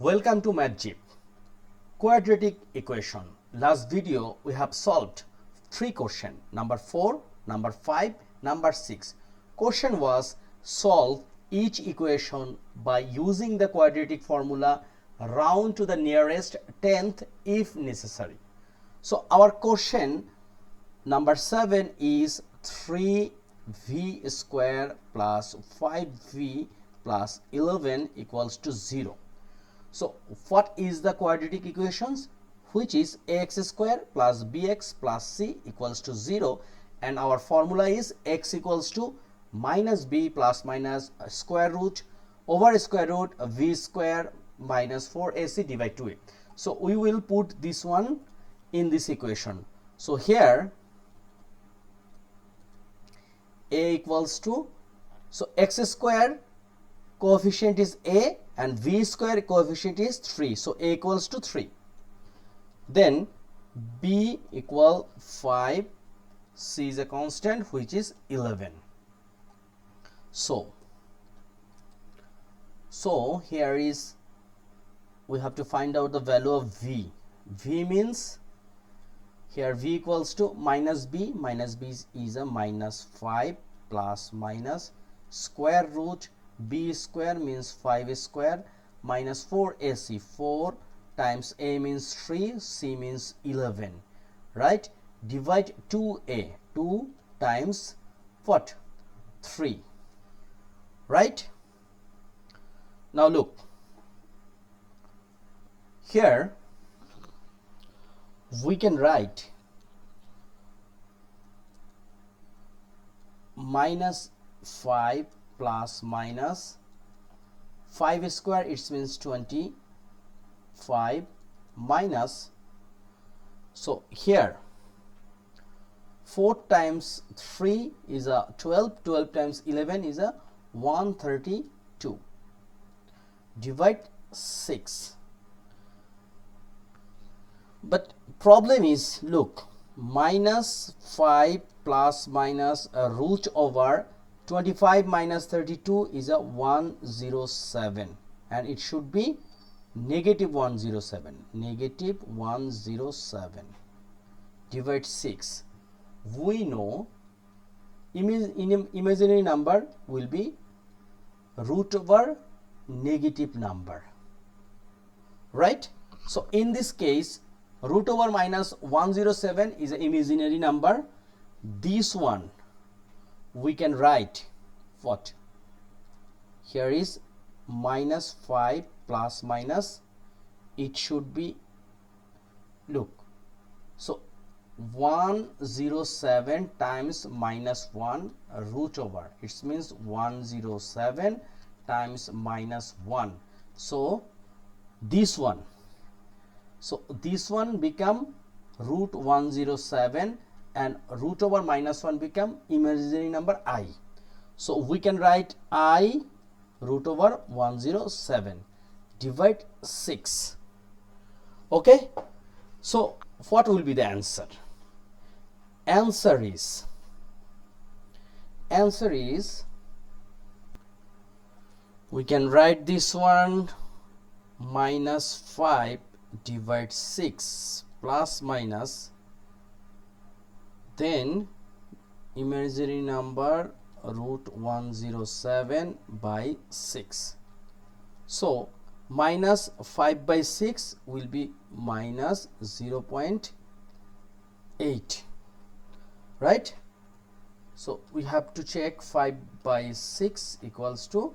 Welcome to MathGip. Quadratic equation. Last video we have solved 3 questions. Number 4, number 5, number 6. Question was solve each equation by using the quadratic formula round to the nearest 10th if necessary. So our question number 7 is 3v square plus 5v plus 11 equals to 0. So what is the quadratic equations? Which is ax square plus bx plus c equals to 0, and our formula is x equals to minus b plus minus square root over square root v square minus 4ac divided 2a. So we will put this one in this equation. So here a equals to, so x square coefficient is a and v square coefficient is 3, so a equals to 3. Then b equal 5, c is a constant which is 11. So here is, we have to find out the value of v. V means here v equals to minus b is a minus 5 plus minus square root b square means 5 square minus 4ac, 4 times a means 3, c means 11, right? Divide 2a, 2 times what? 3, right? Now look, here we can write minus 5 plus minus 5 square, it means 25 minus, so here 4 times 3 is a 12, 12 times 11 is a 132, divide 6. But problem is, look, minus 5 plus minus a root over 25 minus 32 is a 107, and it should be negative 107, negative 107, divide 6. We know imaginary number will be root over negative number, right? So in this case, root over minus 107 is an imaginary number. This one we can write what? Here is minus 5 plus minus, it should be, look, so 107 times minus 1 root over, it means 107 times minus 1. So this one become root 107 and root over minus 1 become imaginary number I. So we can write I root over 107, divide 6. Okay, so what will be the answer? Answer is we can write this one minus 5 divide 6 plus minus, then imaginary number root 107 by 6. So minus 5 by 6 will be minus 0.8, right? So we have to check 5 by 6 equals to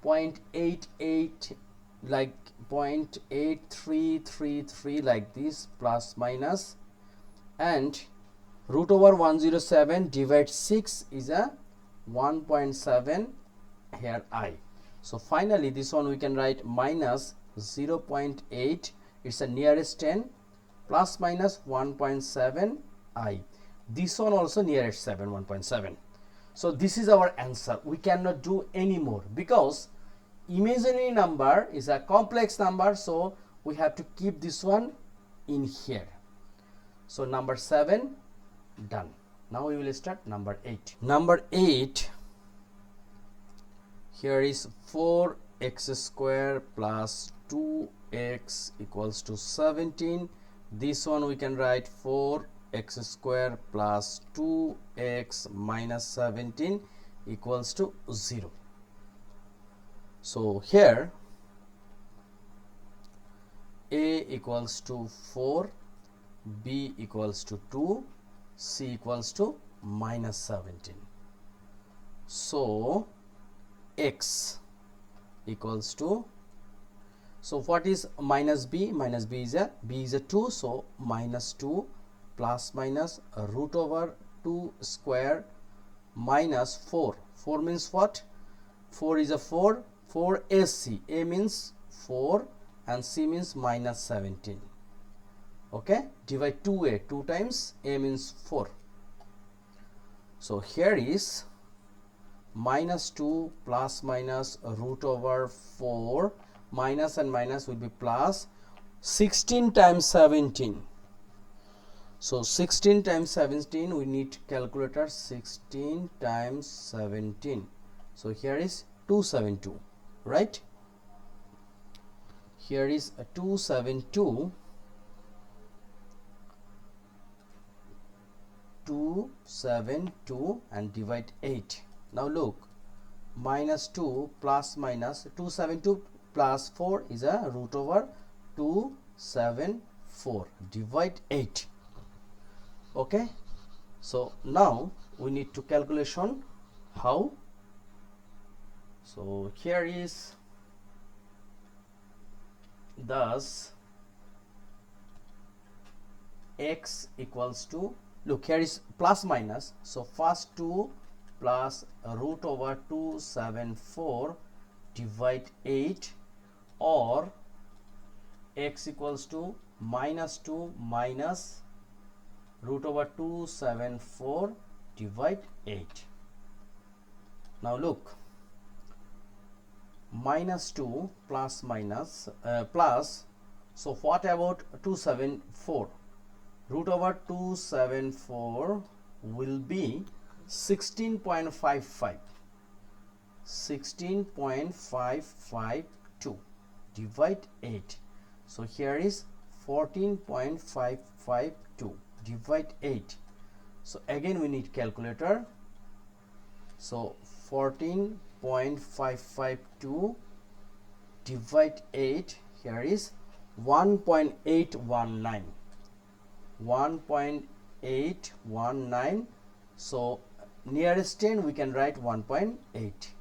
0.88, like 0.8333, like this, plus minus, and root over 107 divide 6 is a 1.7 here I. So finally this one we can write minus 0.8, it's a nearest 10, plus minus 1.7 I. This one also nearest 7, 1.7. So this is our answer. We cannot do any more because imaginary number is a complex number, so we have to keep this one in here. So number 7 done. Now we will start number 8. Number 8, here is 4x square plus 2 x equals to 17. This one we can write 4x square plus 2x minus 17 equals to 0. So here a equals to 4, b equals to 2, c equals to minus 17. So x equals to, so what is minus b? Minus b is a 2, so minus 2 plus minus root over 2 square minus 4. 4 means what? 4 is a 4, 4ac. A means 4 and c means minus 17. Okay, divide 2a, 2 times a means 4. So here is minus 2 plus minus root over 4, minus and minus will be plus, 16 times 17. So 16 times 17, we need calculator. 16 times 17, so here is 272, right? Here is a 272, 272 and divide 8. Now look, minus 2 plus minus 272 plus 4 is a root over 274, divide 8. Okay, so now we need to calculation. How? So here is thus x equals to, look, here is plus minus, so first 2 plus root over 274 divide 8, or x equals to minus 2 minus root over 274 divide 8. Now look, minus 2 plus minus plus, so what about 274? Root over 274 will be 16.55, 16.552 divide 8. So here is 14.552 divide 8. So again we need calculator. So 14.552 divide 8, here is 1.819, 1.819. so nearest 10 we can write 1.8.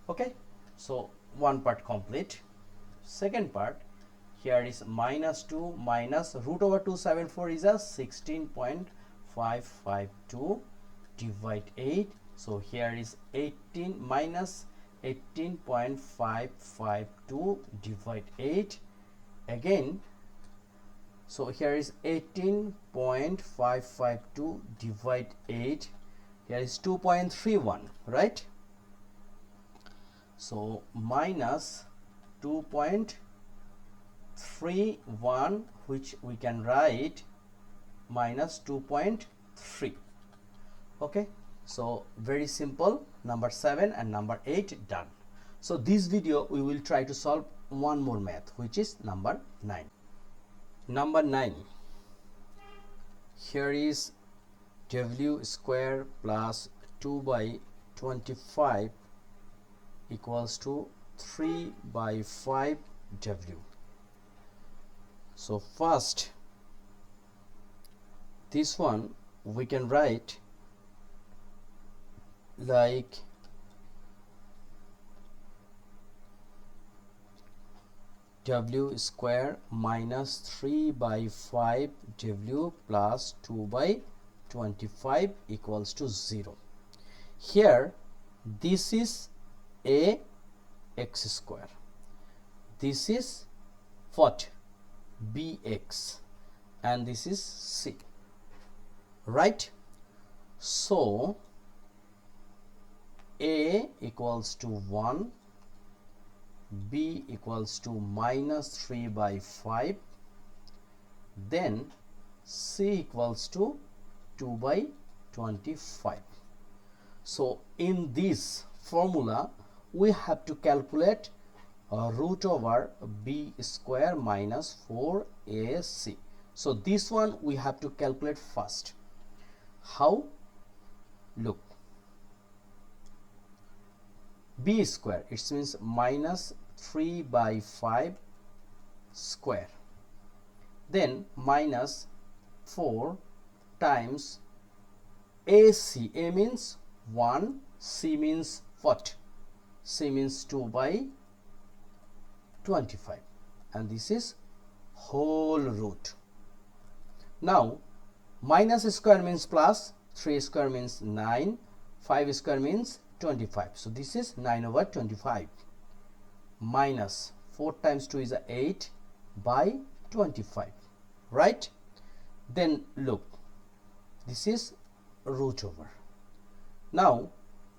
okay, so one part complete. Second part, here is minus 2 minus root over 274 is a 16.552 divide 8. So here is 18 minus 18.552 divide 8 again. So here is 18.552 divide 8. Here is 2.31, right? So minus 2.31, which we can write minus 2.3. okay, so very simple. Number 7 and number 8 done. So this video we will try to solve one more math, which is number 9. Number 9, here is w square plus 2 by 25 equals to 3 by 5 w. So first, this one we can write like w square minus 3 by 5 w plus 2 by 25 equals to 0. Here this is a x square, this is what, bx, and this is c, right? So a equals to 1, b equals to minus 3 by 5, then c equals to 2 by 25. So in this formula we have to calculate root over b square minus 4ac. So this one we have to calculate first. How? Look, b square, it means minus 3 by 5 square, then minus 4 times ac. A means 1, c means what? C means 2 by 25, and this is whole root. Now minus square means plus, 3 square means 9, 5 square means 25. So this is 9 over 25 minus 4 times 2 is 8 by 25, right? Then look, this is root over. Now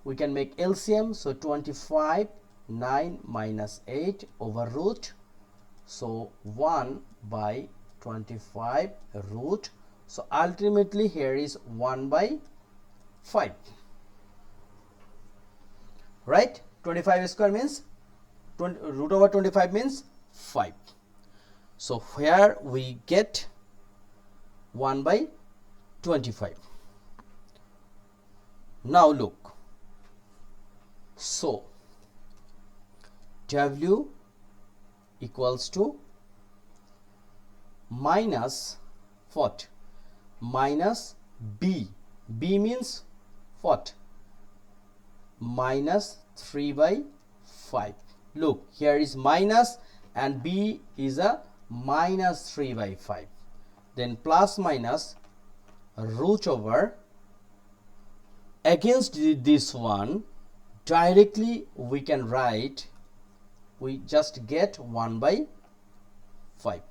we can make LCM. So 25, 9 minus 8 over root. So 1 by 25 root. So ultimately here is 1 by 5. Right? 25 square means root over 25 means 5. So here we get 1 by 25. Now look, so W equals to minus what? Minus B. B means what? Minus 3 by 5. Look, here is minus and B is a minus 3 by 5. Then plus minus root over, against this one directly we can write, we just get 1 by 5.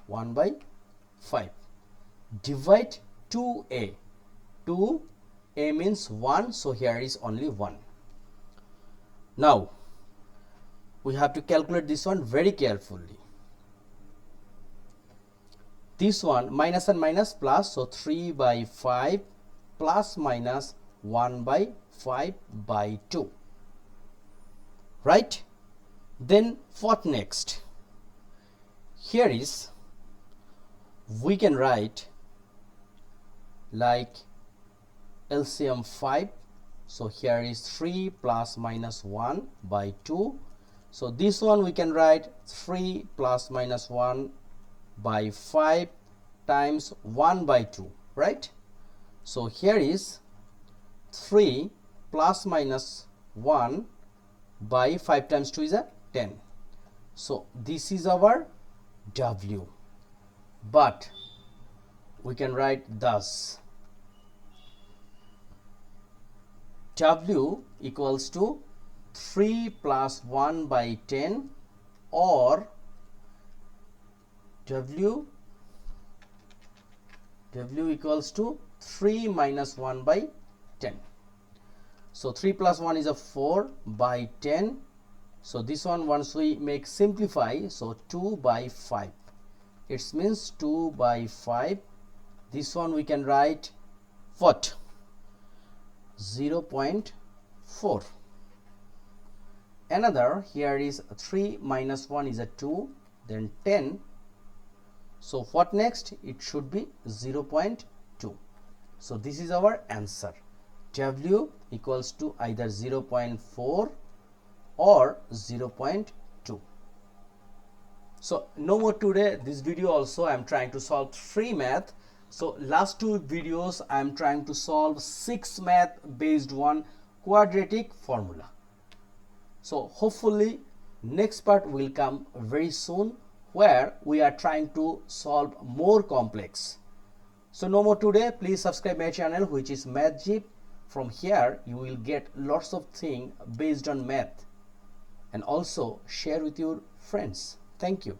1 by 5. Divide 2a. 2a means 1, so here is only 1. Now we have to calculate this one very carefully. This one minus and minus plus, so 3 by 5 plus minus 1 by 5 by 2, right? Then what next? Here is, we can write like LCM 5. So here is 3 plus minus 1 by 2. So this one we can write 3 plus minus 1 by 5 times 1 by 2, right? So here is 3 plus minus 1 by 5 times 2 is a 10. So this is our W, but we can write thus: W equals to 3 plus 1 by 10, or W equals to 3 minus 1 by 10. So 3 plus 1 is a 4 by 10. So this one, once we make simplify, so 2 by 5. It means 2 by 5. This one we can write what? 0.4. Another, here is 3 minus 1 is a 2, then 10. So what next? It should be 0.2. So this is our answer. W equals to either 0.4 or 0.2. So no more today. This video also I am trying to solve 3 math. So last 2 videos I am trying to solve 6 math based on quadratic formula. So hopefully next part will come very soon, where we are trying to solve more complex. So no more today. Please subscribe my channel, which is MathJeep. From here you will get lots of things based on math, and also share with your friends. Thank you.